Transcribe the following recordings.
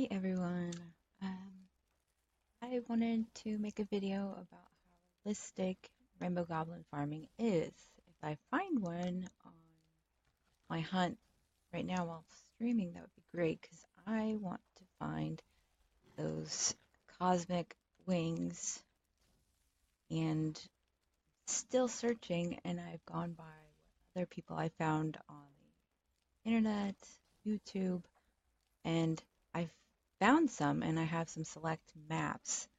Hey everyone, um, I wanted to make a video about how realistic rainbow goblin farming is. If I find one on my hunt right now while streaming, that would be great because I want to find those cosmic wings and still searching, and I've gone by what other people I found on the internet, YouTube, and I've found some and I have some select maps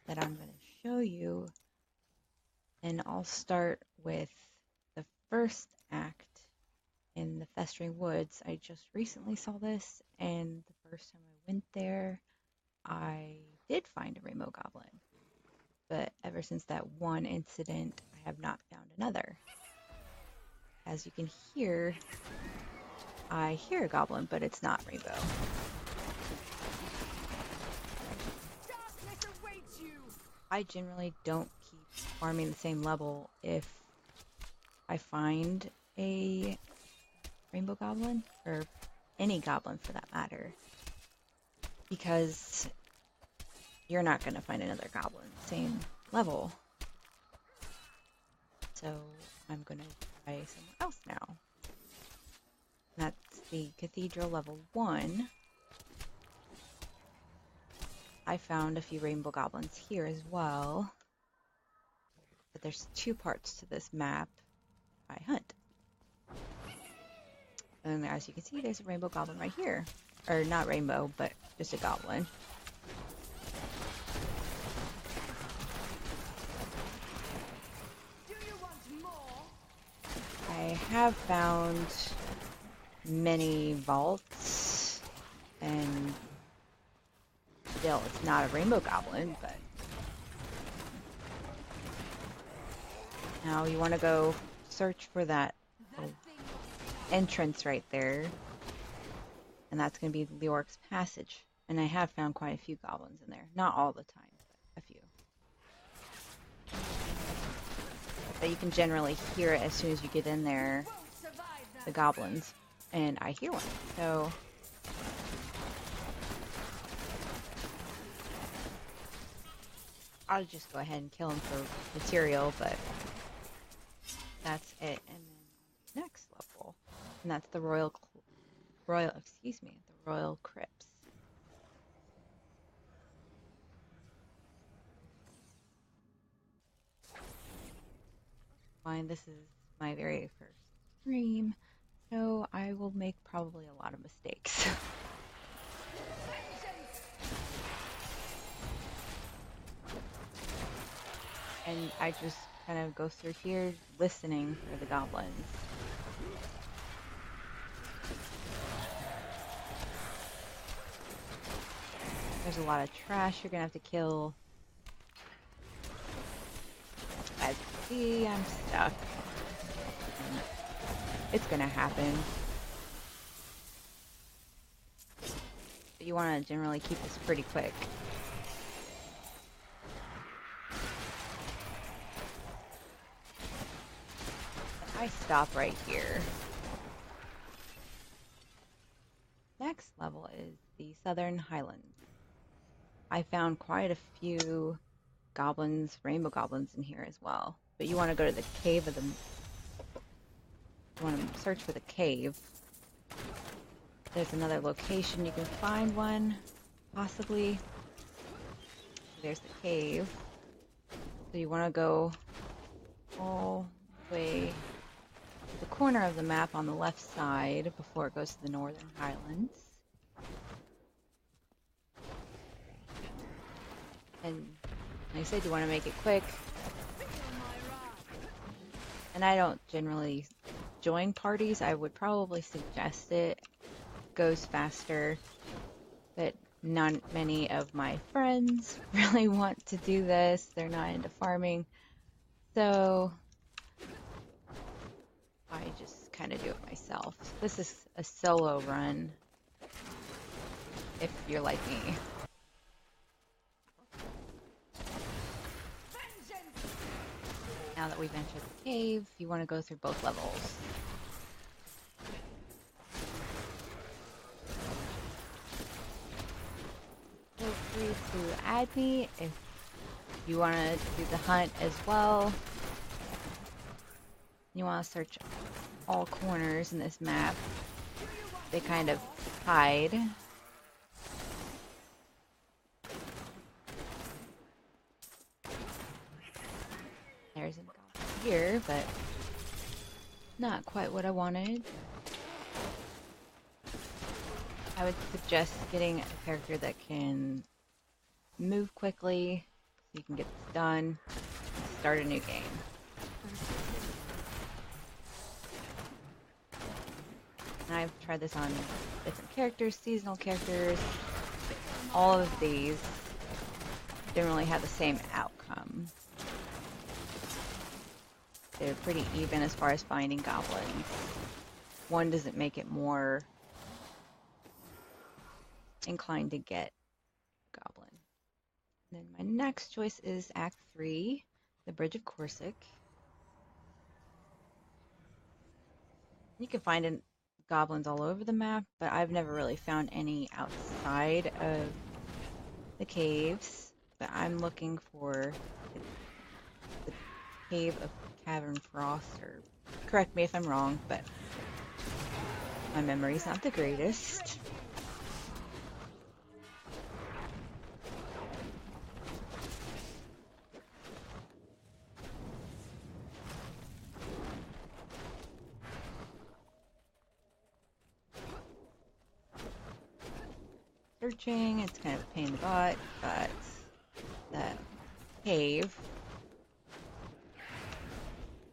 that I'm going to show you. And I'll start with the first act in the Festering Woods. I just recently saw this, and the first time I went there, I did find a rainbow goblin. But ever since that one incident, I have not found another. As you can hear, I hear a goblin, but it's not rainbow. I generally don't keep farming the same level if I find a rainbow goblin, or any goblin for that matter, because you're not going to find another goblin same level. So I'm going to try somewhere else now. That's the Cathedral level 1. I found a few rainbow goblins here as well, but there's 2 parts to this map I hunt. And as you can see, there's a rainbow goblin right here. Or not rainbow, but just a goblin. I have found many vaults, and still it's not a rainbow goblin, but now you want to go search for that entrance right there, and that's going to be Leoric's Passage. And I have found quite a few goblins in there. Not all the time, but a few. But you can generally hear it as soon as you get in there, the goblins. And I hear one, so I'll just go ahead and kill him for material, but that's it. And then next level, and that's the Royal Crypts. Fine, this is my very first stream, so I will make probably a lot of mistakes. And I just kind of go through here listening for the goblins. There's a lot of trash you're gonna have to kill. As you see, I'm stuck. It's gonna happen. But you want to generally keep this pretty quick. I stop right here. Next level is the Southern Highlands. I found quite a few goblins, rainbow goblins in here as well. But you want to go to the cave of the... You want to search for the cave. There's another location you can find one, possibly. There's the cave. So you want to go all the way to the corner of the map on the left side before it goes to the Northern Highlands. And like I said, you want to make it quick. And I don't generally join parties. I would probably suggest it. Goes faster. But not many of my friends really want to do this. They're not into farming. So I just kind of do it myself. This is a solo run, if you're like me. Now that we've entered the cave, you want to go through both levels. to add me if you want to do the hunt as well. You want to search all corners in this map. They kind of hide. There's a goblin here, but not quite what I wanted. I would suggest getting a character that can move quickly so you can get this done and start a new game. And I've tried this on different characters, seasonal characters. All of these didn't really have the same outcome. They're pretty even as far as finding goblins. One doesn't make it more inclined to get goblin. And then my next choice is Act 3, the Bridge of Corsic. You can find goblins all over the map, but I've never really found any outside of the caves. But I'm looking for the Cave of Cavern Frost, or correct me if I'm wrong, but my memory's not the greatest. Searching, it's kind of a pain in the butt, but the cave.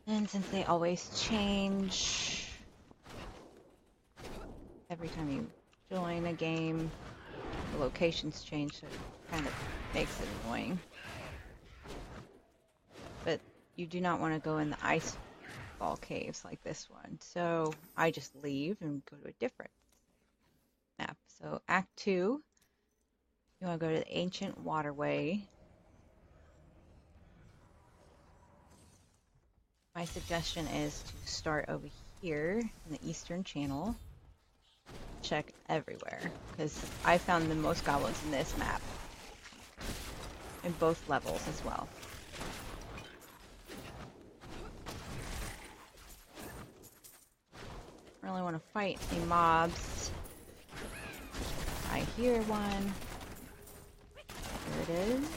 And since they always change every time you join a game, the locations change, so it kind of makes it annoying. But you do not want to go in the ice ball caves like this one, so I just leave and go to a different map. So Act 2, you want to go to the Ancient Waterway. My suggestion is to start over here in the Eastern Channel. Check everywhere, because I found the most goblins in this map. In both levels as well. Really want to fight any mobs. I hear one. There it is.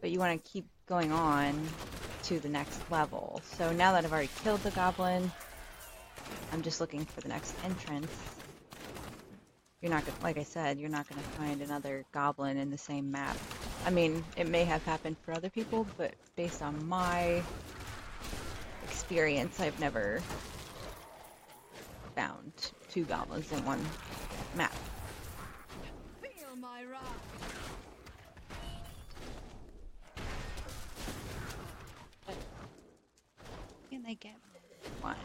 But you want to keep going on to the next level. So now that I've already killed the goblin, I'm just looking for the next entrance. You're not gonna, like I said, you're not gonna find another goblin in the same map. I mean, it may have happened for other people, but based on my experience, I've never found two goblins in one map. Feel my wrath. Can they get one?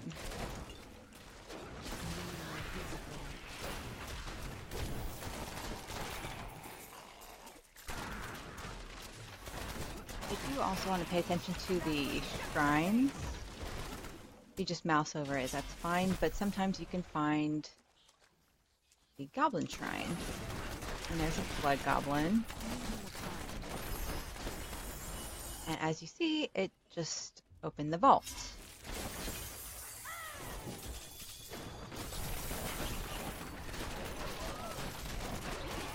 I do also want to pay attention to the shrines. You just mouse over it, that's fine, but sometimes you can find the goblin shrine. And there's a blood goblin. And as you see, it just opened the vault.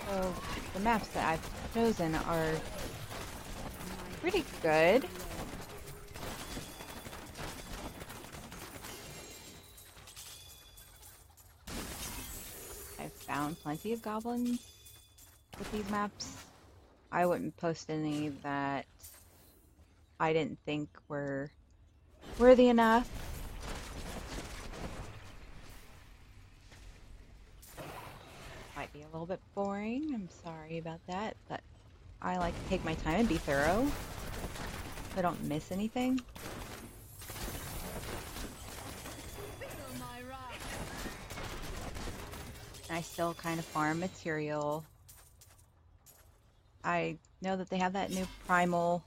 So the maps that I've chosen are pretty good. I've found plenty of goblins with these maps. I wouldn't post any that I didn't think were worthy enough. Might be a little bit boring, I'm sorry about that, but I like to take my time and be thorough so I don't miss anything. I still kind of farm material. I know that they have that new primal,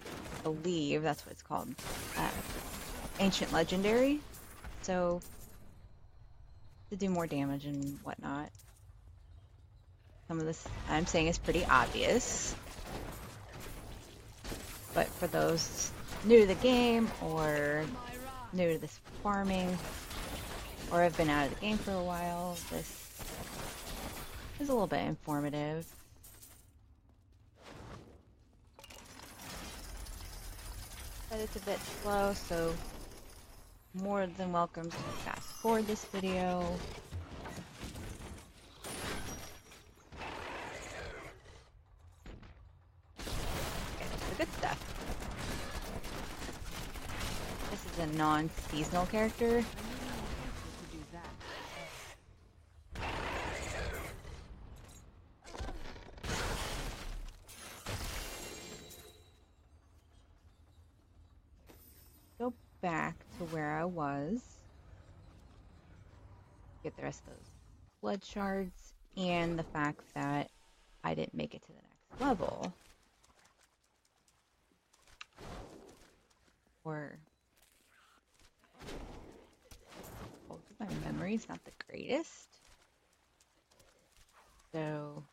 I believe that's what it's called, Ancient Legendary, so to do more damage and whatnot. Some of this I'm saying is pretty obvious, but for those new to the game or new to this farming or have been out of the game for a while, this is a little bit informative. But it's a bit slow, so more than welcome to fast forward this video. Get to the good stuff. This is a non-seasonal character. Go back to where I was. Get the rest of those blood shards and the fact that I didn't make it to the next level. Or my memory's not the greatest. So,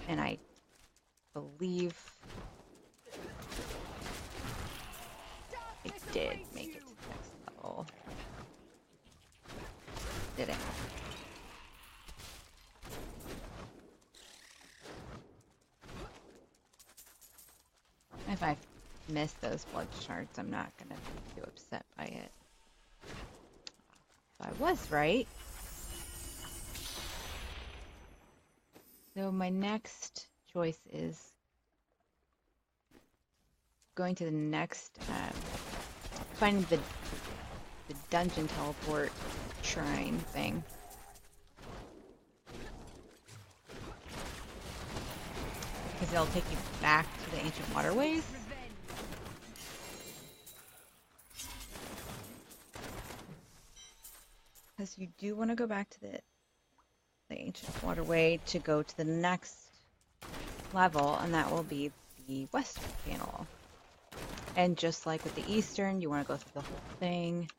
and I believe I did make it to the next level. Didn't. If I miss those blood shards, I'm not gonna be too upset by it. So I was right. So my next choice is going to the next, finding the dungeon teleport shrine thing. Because it'll take you back to the ancient waterways. Because you do want to go back to the ancient waterway to go to the next level, and that will be the western panel. And just like with the eastern, you want to go through the whole thing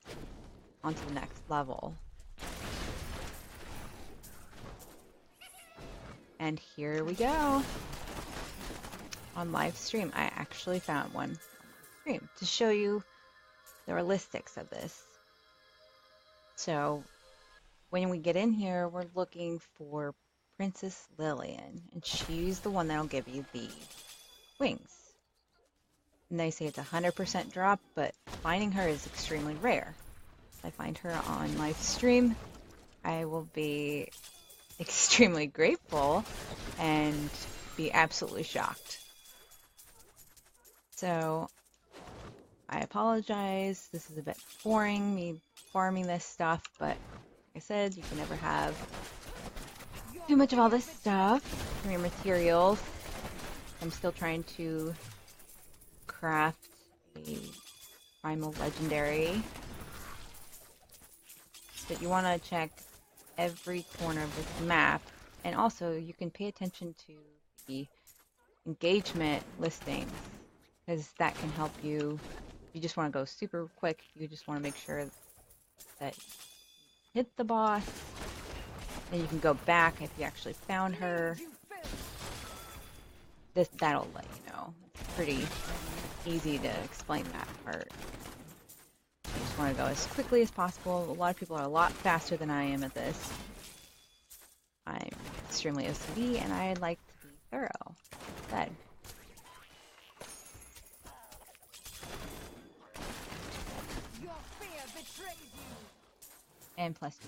onto the next level. And here we go. On live stream, I actually found one on live stream to show you the realistics of this. So when we get in here, we're looking for Princess Lillian, and she's the one that'll give you the wings. And they say it's a 100% drop, but finding her is extremely rare. If I find her on live stream, I will be extremely grateful and be absolutely shocked. So I apologize. This is a bit boring, me farming this stuff, but like I said, you can never have too much of all this stuff from your materials. I'm still trying to craft a primal legendary. But you want to check every corner of this map, and also you can pay attention to the engagement listings, because that can help you. You just want to go super quick. You just want to make sure that you hit the boss, and you can go back if you actually found her. That'll let you know. It's pretty easy to explain that part. You just want to go as quickly as possible. A lot of people are a lot faster than I am at this. I'm extremely OCD, and I like to be thorough. Good. Your fear betrays you. And plus 2.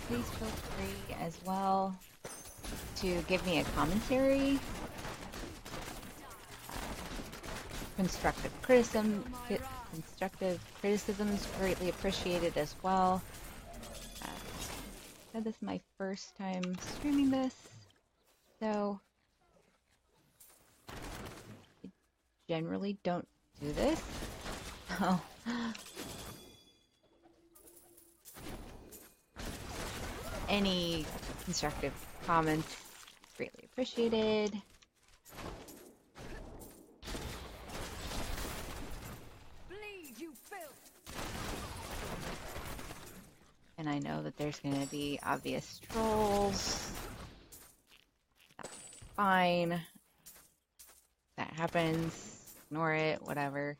Please feel free as well to give me a commentary. Constructive criticism is greatly appreciated as well. This is my first time streaming this, so I generally don't do this. So any constructive comments greatly appreciated. and I know that there's going to be obvious trolls. That's fine. That happens. Ignore it, whatever.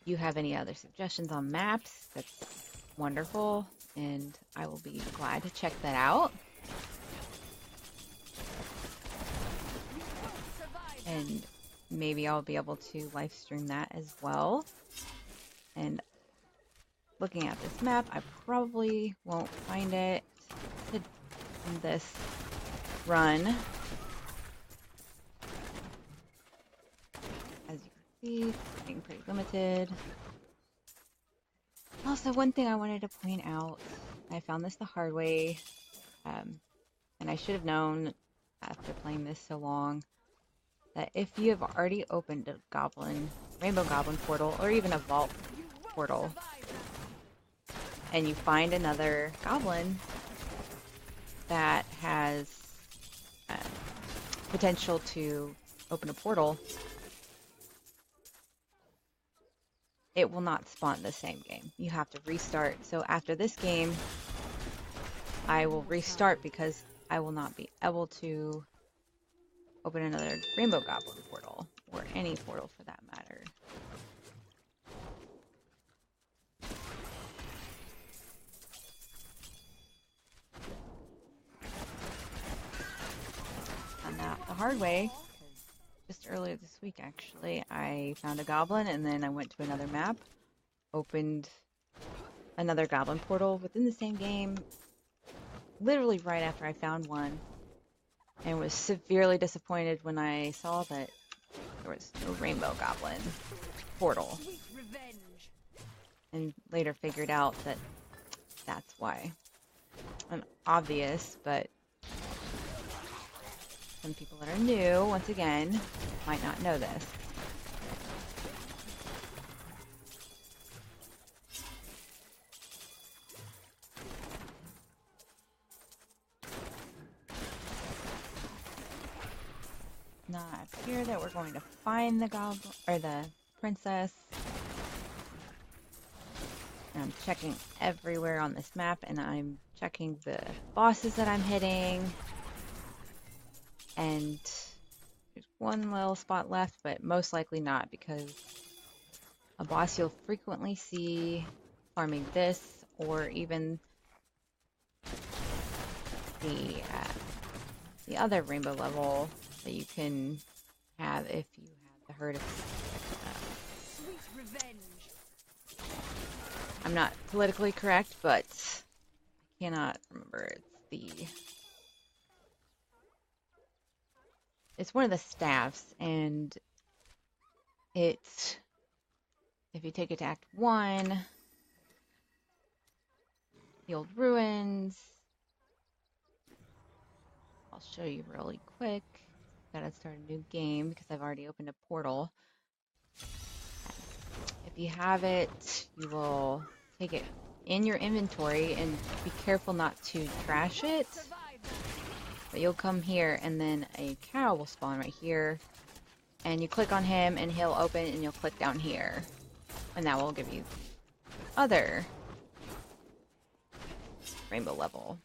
If you have any other suggestions on maps, that's wonderful, and I will be glad to check that out. And maybe I'll be able to live stream that as well. And looking at this map, I probably won't find it in this run. As you can see, it's getting pretty limited. Also, one thing I wanted to point out, I found this the hard way, and I should have known after playing this so long, that if you have already opened a Rainbow Goblin portal, or even a vault portal, and you find another goblin that has potential to open a portal, it will not spawn the same game. You have to restart. So after this game, I will restart because I will not be able to open another Rainbow Goblin portal, or any portal for that matter. And that the hard way, just earlier this week actually, I found a goblin and then I went to another map, opened another goblin portal within the same game, literally right after I found one, and was severely disappointed when I saw that there was no Rainbow Goblin portal. And later figured out that that's why. And obvious, but some people that are new, once again, might not know this. Not here that we're going to find the goblin or the princess. And I'm checking everywhere on this map, and I'm checking the bosses that I'm hitting. And there's one little spot left, but most likely not, because a boss you'll frequently see farming this, or even the other rainbow level that you can have if you have the herd of. Sweet revenge. I'm not politically correct, but I cannot remember. It's one of the staffs, and it's, if you take it to Act 1, the old ruins. I'll show you really quick. Gotta start a new game because I've already opened a portal. If you have it, you will take it in your inventory and be careful not to trash it. But you'll come here and then a cow will spawn right here. And you click on him and he'll open, and you'll click down here. And that will give you other rainbow level.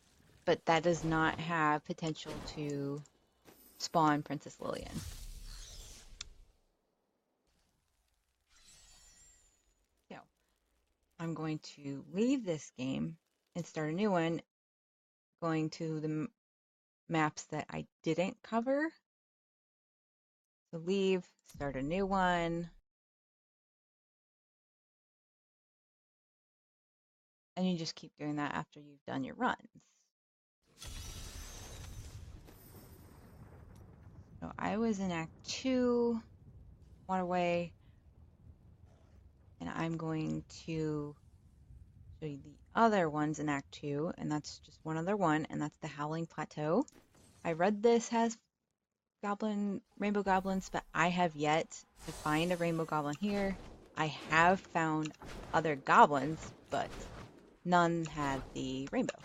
But that does not have potential to spawn Princess Lillian. So I'm going to leave this game and start a new one, going to the maps that I didn't cover. So leave, start a new one. And you just keep doing that after you've done your runs. So I was in Act 2, Waterway, and I'm going to show you the other ones in Act 2, and that's just one other one, and that's the Howling Plateau. I read this has rainbow goblins, but I have yet to find a rainbow goblin here. I have found other goblins, but none had the rainbow.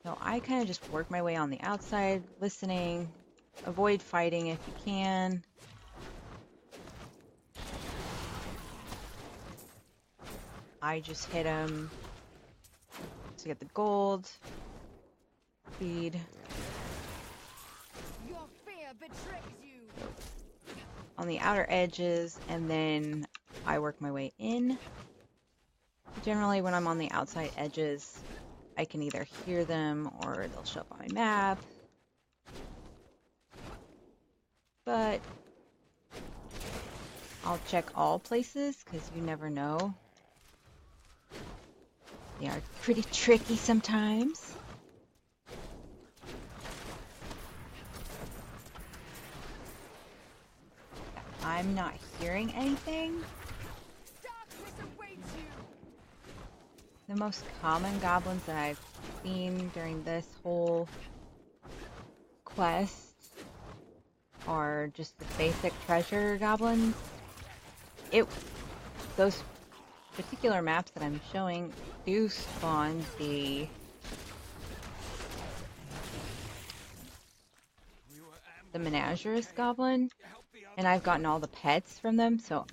So I kind of just work my way on the outside, listening, avoid fighting if you can. I just hit them to get the gold, feed. Your fear betrays you. On the outer edges, and then I work my way in. Generally, when I'm on the outside edges, I can either hear them or they'll show up on my map. But I'll check all places because you never know. They are pretty tricky sometimes. I'm not hearing anything. Darkness awaits you. The most common goblins that I've seen during this whole quest are just the basic treasure goblins. Those particular maps that I'm showing do spawn the menagerist goblin, and I've gotten all the pets from them, so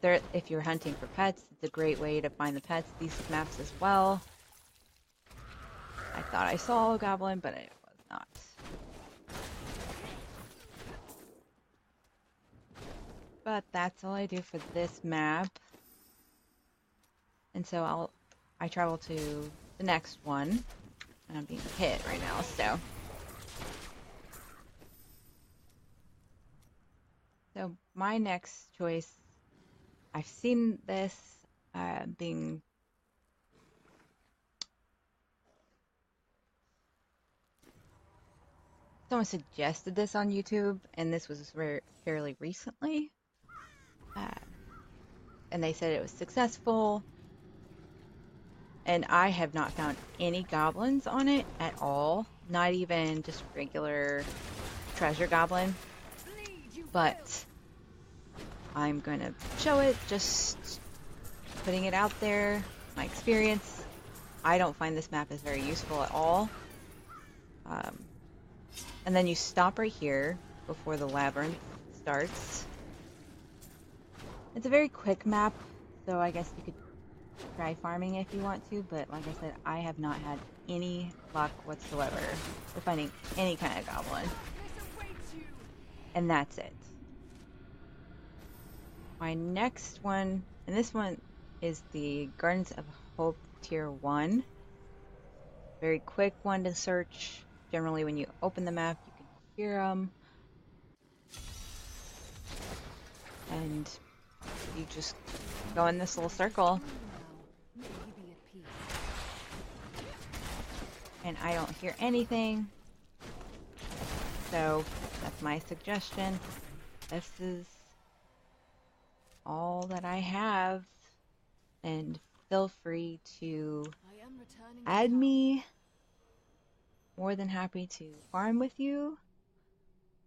if you're hunting for pets, it's a great way to find the pets. These maps as well. I thought I saw a goblin, but it was not. But that's all I do for this map. And so I travel to the next one, and I'm being hit right now, so. So my next choice, I've seen this being someone suggested this on YouTube, and this was fairly recently. Uh, and they said it was successful. And I have not found any goblins on it at all. Not even just regular treasure goblin. But I'm going to show it, just putting it out there. My experience. I don't find this map is very useful at all. And then you stop right here before the labyrinth starts. It's a very quick map, so I guess you could try farming if you want to, but like I said, I have not had any luck whatsoever with finding any kind of goblin. And that's it. My next one, and this one is the Gardens of Hope Tier 1. Very quick one to search. Generally, when you open the map, you can hear them. And you just go in this little circle. And I don't hear anything. So that's my suggestion. This is all that I have. And feel free to add me. More than happy to farm with you.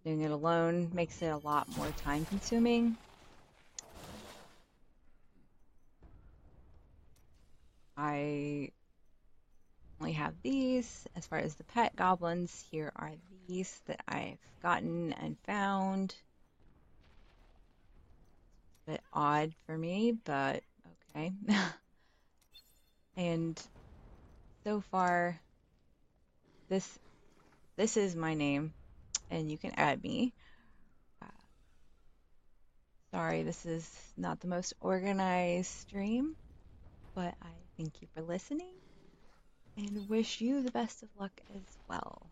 Doing it alone makes it a lot more time consuming. I only have these. As far as the pet goblins, here are these that I've gotten and found. It's a bit odd for me, but okay. And so far, this is my name, and you can add me. Sorry, this is not the most organized stream, but I thank you for listening and wish you the best of luck as well.